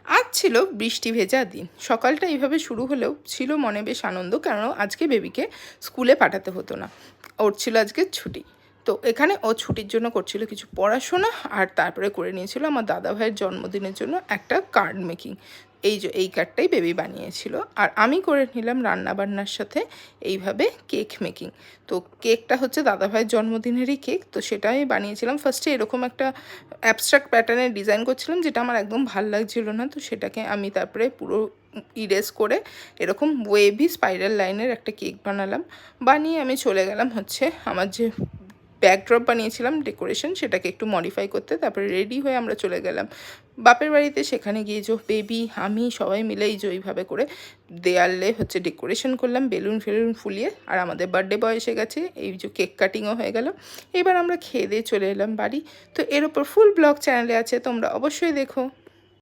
আজ ছিল বৃষ্টি ভেজা দিন। সকালটা এইভাবে শুরু হলেও ছিল মনে বেশ আনন্দ, কারণ আজকে বেবিকে স্কুলে পাঠাতে হতো না, ওর ছিল আজকে ছুটি। তো এখানে ও ছুটির জন্য করছিল কিছু পড়াশোনা, আর তারপরে করে নিয়েছিল আমার দাদা ভাইয়ের জন্মদিনের জন্য একটা কার্ড মেকিং। এই কার্ডটাই বেবি বানিয়েছিল, আর আমি করে নিলাম রান্নাবান্নার সাথে এইভাবে কেক মেকিং। তো কেকটা হচ্ছে দাদা ভাইয়ের জন্মদিনেরই কেক, তো সেটাই বানিয়েছিলাম। ফার্স্টে এরকম একটা অ্যাবস্ট্রাক্ট প্যাটার্নের ডিজাইন করছিলাম, যেটা আমার একদম ভাল লাগছিল না, তো সেটাকে আমি তারপরে পুরো ইরেজ করে এরকম ওয়েভি স্পাইরাল লাইনের একটা কেক বানালাম। বানিয়ে আমি চলে গেলাম হচ্ছে আমার যে ব্যাকড্রপ বানিয়েছিলাম ডেকোরেশন, সেটাকে একটু মডিফাই করতে। তারপরে রেডি হয়ে আমরা চলে গেলাম বাপের বাড়িতে। সেখানে গিয়ে যে বেবি আমি সবাই মিলে এই যে ওইভাবে করে দেয়ালে হচ্ছে ডেকোরেশন করলাম বেলুন ফেলুন ফুলিয়ে। আর আমাদের বার্থডে বয় এসে গেছে, এই যে কেক কাটিংও হয়ে গেল। এবার আমরা খেয়ে দিয়ে চলে এলাম বাড়ি। তো এর ওপর ফুল ব্লগ চ্যানেলে আছে, তোমরা অবশ্যই দেখো।